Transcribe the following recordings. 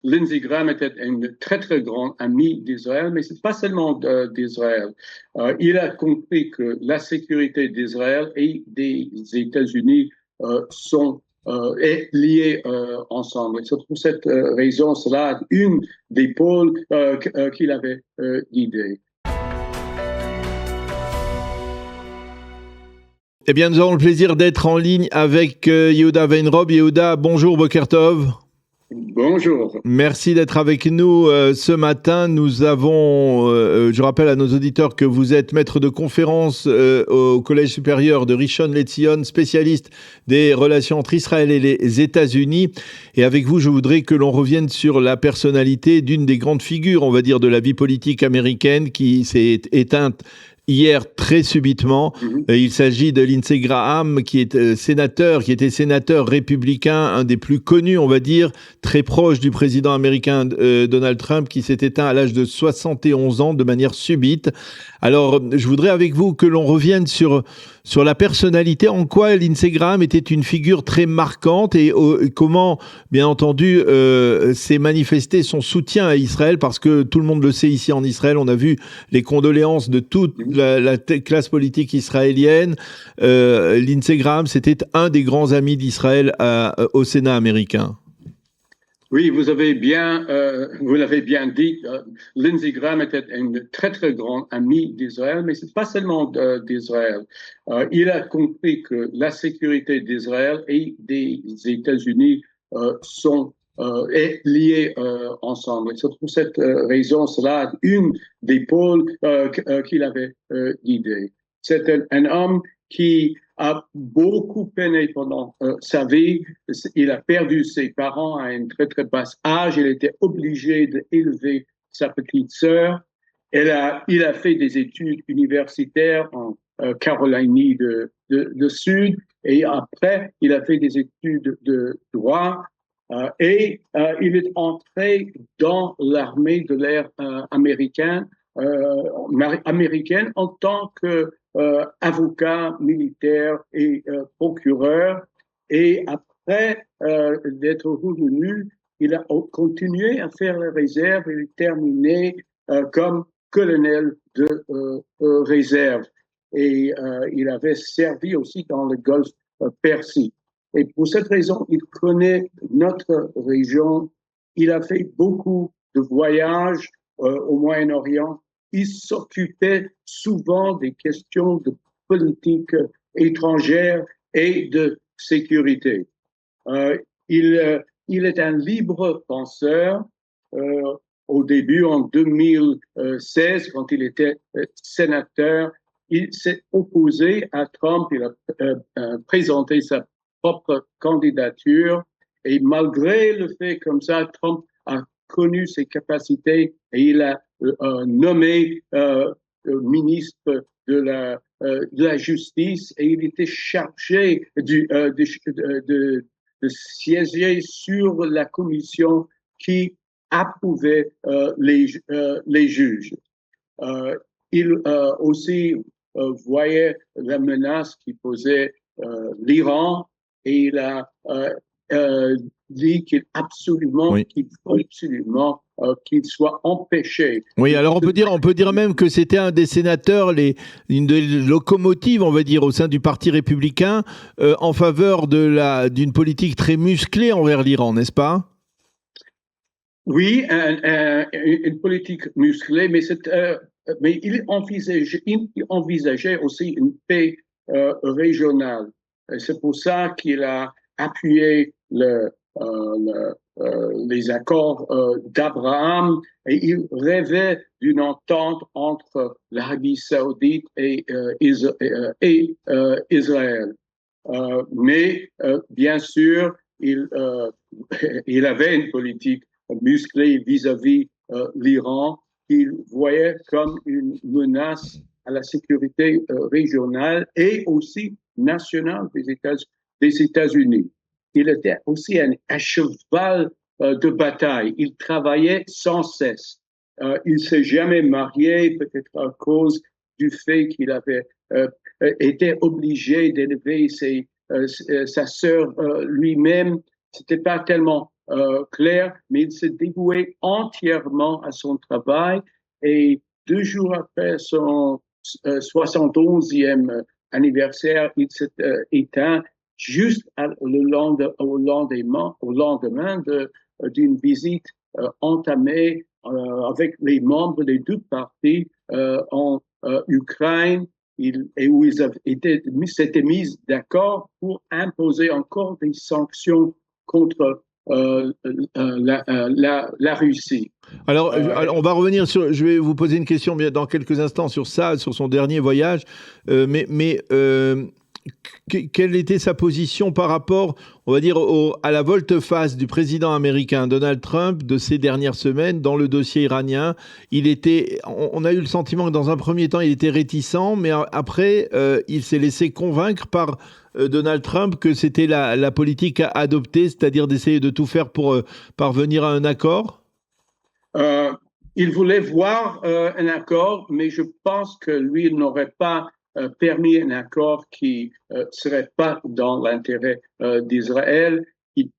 Lindsey Graham était un très très grand ami d'Israël, mais c'est pas seulement d'Israël. Il a compris que la sécurité d'Israël et des États-Unis sont est liée ensemble. Et c'est pour cette raison, cela une des pôles qu'il avait guidé. Eh bien, nous avons le plaisir d'être en ligne avec Yehuda Weinrop. Yehuda, bonjour, Boker Tov. Bonjour. Merci d'être avec nous ce matin. Nous avons, je rappelle à nos auditeurs que vous êtes maître de conférence au Collège supérieur de Rishon LeZion, spécialiste des relations entre Israël et les États-Unis. Et avec vous, je voudrais que l'on revienne sur la personnalité d'une des grandes figures, on va dire, de la vie politique américaine qui s'est éteinte hier très subitement. Il s'agit de Lindsey Graham qui est qui était sénateur républicain, un des plus connus, on va dire, très proche du président américain Donald Trump, qui s'est éteint à l'âge de 71 ans de manière subite. Alors, je voudrais avec vous que l'on revienne sur la personnalité, en quoi Lindsey Graham était une figure très marquante et comment, bien entendu, s'est manifesté son soutien à Israël, parce que tout le monde le sait ici en Israël, on a vu les condoléances de toute la classe politique israélienne. Lindsey Graham, c'était un des grands amis d'Israël au Sénat américain. Oui, vous l'avez bien dit. Lindsey Graham était un très très grand ami d'Israël, mais c'est pas seulement d'Israël. Il a compris que la sécurité d'Israël et des États-Unis sont est liée ensemble. Et c'est pour cette raison, cela une des pôles qu'il avait guidé. C'était un homme qui a beaucoup peiné pendant sa vie. Il a perdu ses parents à un très très bas âge. Il était obligé d'élever sa petite sœur. Il a fait des études universitaires en Caroline de Sud, et après il a fait des études de droit. Il est entré dans l'armée de l'air américaine en tant que avocat militaire et procureur. Et après d'être revenu, il a continué à faire les réserves et terminé comme colonel de réserve. Et il avait servi aussi dans le Golfe Persique. Et pour cette raison, il connaît notre région. Il a fait beaucoup de voyages au Moyen-Orient. Il s'occupait souvent des questions de politique étrangère et de sécurité. Il est un libre penseur. Au début, en 2016, quand il était sénateur, il s'est opposé à Trump. Il a présenté sa propre candidature, et malgré le fait comme ça, Trump a connu ses capacités et il a nommé ministre de la justice, et il était chargé de siéger sur la commission qui approuvait les juges. Il aussi voyait la menace qui posait l'Iran, et il a dit qu'il faut absolument qu'il soit empêché. Oui, alors on peut dire même que c'était un des sénateurs, une des locomotives, on va dire, au sein du Parti républicain, en faveur d'une politique très musclée envers l'Iran, n'est-ce pas? Oui, une politique musclée, mais il envisageait aussi une paix régionale. C'est pour ça qu'il a appuyé les accords d'Abraham, et il rêvait d'une entente entre l'Arabie saoudite et Israël. Mais bien sûr, il avait une politique musclée vis-à-vis l'Iran, qu'il voyait comme une menace à la sécurité régionale et aussi nationale des États-Unis. Il était aussi un cheval de bataille. Il travaillait sans cesse. Il ne s'est jamais marié, peut-être à cause du fait qu'il avait été obligé d'élever sa sœur lui-même. C'était pas tellement clair, mais il s'est dévoué entièrement à son travail et 2 jours après son 71e anniversaire, il s'est éteint juste au lendemain d'une visite entamée avec les membres des deux partis en Ukraine et où ils s'étaient mis d'accord pour imposer encore des sanctions contre la Russie. Alors, on va revenir sur. Je vais vous poser une question dans quelques instants sur ça, sur son dernier voyage. Quelle était sa position par rapport, on va dire, à la volte-face du président américain Donald Trump de ces dernières semaines dans le dossier iranien? On a eu le sentiment que dans un premier temps, il était réticent, mais après, il s'est laissé convaincre par Donald Trump que c'était la politique à adopter, c'est-à-dire d'essayer de tout faire pour parvenir à un accord? Il voulait voir un accord, mais je pense que lui, il n'aurait pas permis un accord qui serait pas dans l'intérêt d'Israël, qui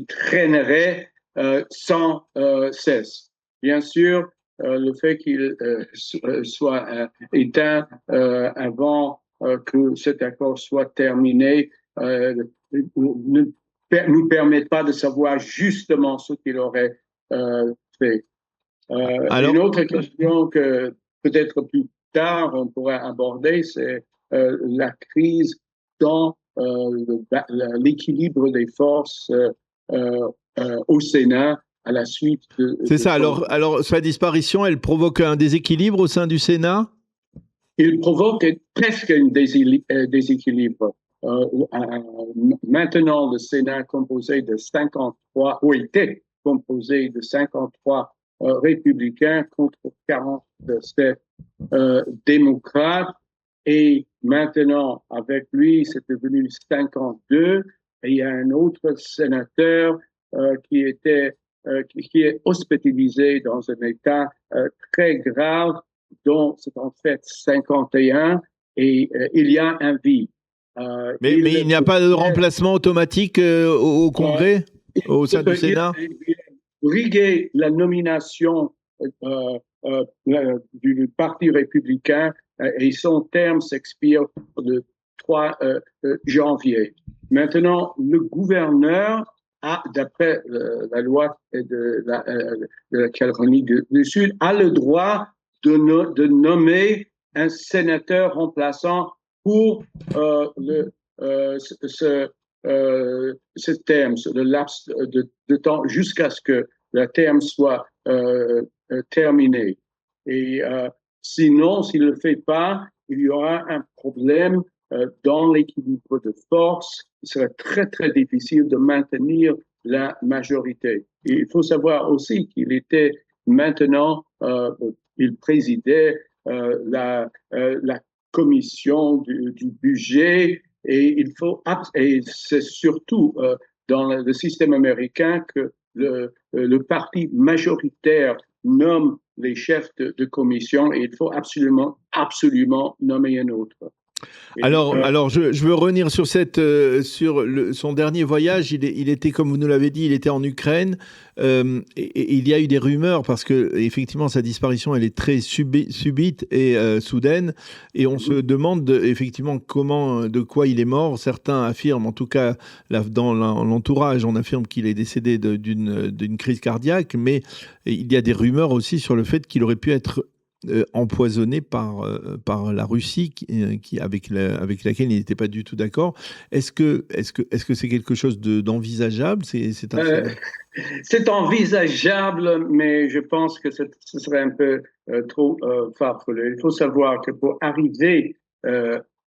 traînerait sans cesse. Bien sûr, le fait qu'il soit éteint avant que cet accord soit terminé ne nous permet pas de savoir justement ce qu'il aurait fait. Une autre question que peut-être plus tard on pourrait aborder, c'est la crise dans l'équilibre des forces au Sénat à la suite de... C'est ça, alors sa disparition, elle provoque un déséquilibre au sein du Sénat? Il provoque presque un déséquilibre. Maintenant, le Sénat composé de 53, ou était composé de 53 républicains contre 47 démocrates. Et maintenant, avec lui, c'est devenu 52. Et il y a un autre sénateur qui est hospitalisé dans un état très grave, dont c'est en fait 51. Et il y a un vide. Mais il n'y a pas de remplacement automatique au Congrès, au sein du Sénat? Briguer la nomination du Parti républicain et son terme s'expire le 3 janvier. Maintenant, le gouverneur a, d'après la loi de la Calédonie du Sud, a le droit de nommer un sénateur remplaçant pour ce terme, le laps de temps jusqu'à ce que le terme soit terminé. Et sinon, s'il ne le fait pas, il y aura un problème dans l'équilibre de force. Il serait très, très difficile de maintenir la majorité. Et il faut savoir aussi qu'il était maintenant, il présidait la commission du budget. Et c'est surtout dans le système américain que le parti majoritaire nomme les chefs de commission et il faut absolument nommer un autre. Alors je veux revenir sur son dernier voyage. Il était, comme vous nous l'avez dit, il était en Ukraine. Et il y a eu des rumeurs parce que effectivement sa disparition elle est très subite et soudaine. Et on se demande effectivement de quoi il est mort. Certains affirment, en tout cas dans l'entourage, on affirme qu'il est décédé d'une crise cardiaque. Mais il y a des rumeurs aussi sur le fait qu'il aurait pu être empoisonné par la Russie avec laquelle il n'était pas du tout d'accord. Est-ce que c'est quelque chose d'envisageable? C'est envisageable, mais je pense que ce serait un peu trop farfelu. Il faut savoir que pour arriver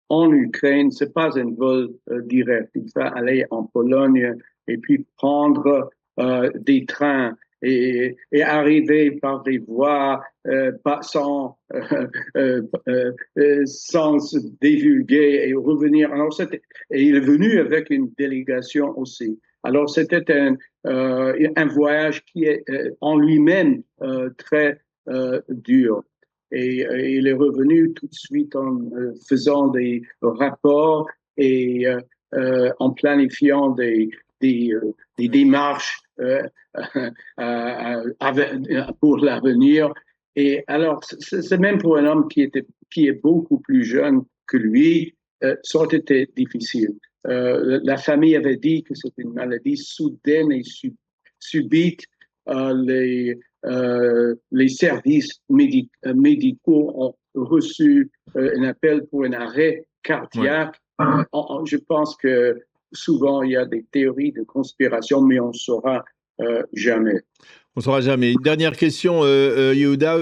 en Ukraine, c'est pas un vol direct. Il faut aller en Pologne et puis prendre des trains et arriver par des voies sans se divulguer et revenir. Alors, et il est venu avec une délégation aussi. Alors, c'était un voyage qui est en lui-même très dur. Et il est revenu tout de suite en faisant des rapports et en planifiant des démarches pour l'avenir. Et alors, c'est même pour un homme qui est beaucoup plus jeune que lui, ça aurait été difficile. La famille avait dit que c'était une maladie soudaine et subite. Les services médicaux ont reçu un appel pour un arrêt cardiaque. Ouais. Je pense que souvent il y a des théories de conspiration, mais on ne saura jamais. On ne saura jamais. Une dernière question, Yehuda.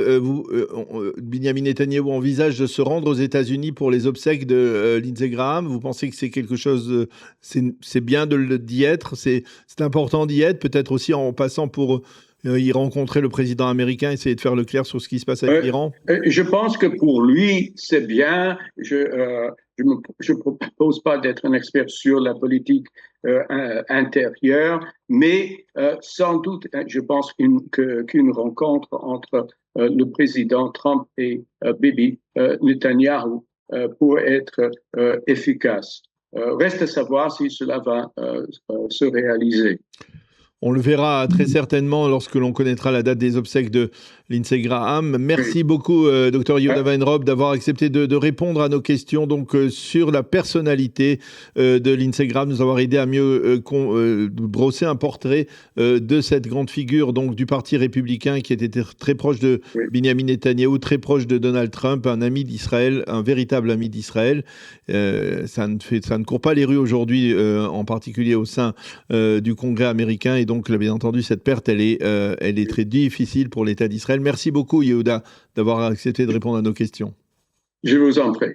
Binyamin Netanyahou envisage de se rendre aux États-Unis pour les obsèques de Lindsey Graham. Vous pensez que c'est quelque chose, c'est bien d'y être, c'est important d'y être, peut-être aussi en passant pour y rencontrer le président américain, essayer de faire le clair sur ce qui se passe avec l'Iran? Je pense que pour lui, c'est bien. Je ne propose pas d'être un expert sur la politique intérieure, mais sans doute, je pense qu'une rencontre entre le président Trump et Bibi Netanyahu pourrait être efficace. Reste à savoir si cela va se réaliser. On le verra très certainement lorsque l'on connaîtra la date des obsèques de Lindsey Graham. Merci beaucoup, Dr Yehuda Weinrop, d'avoir accepté de répondre à nos questions donc, sur la personnalité de Lindsey Graham, nous avoir aidé à mieux brosser un portrait de cette grande figure donc, du Parti républicain qui était très proche de Binyamin Netanyahou, très proche de Donald Trump, un ami d'Israël, un véritable ami d'Israël. Ça ne court pas les rues aujourd'hui, en particulier au sein du Congrès américain. Et donc, bien entendu, cette perte, elle est très difficile pour l'État d'Israël. Merci beaucoup, Yehuda, d'avoir accepté de répondre à nos questions. Je vous en prie.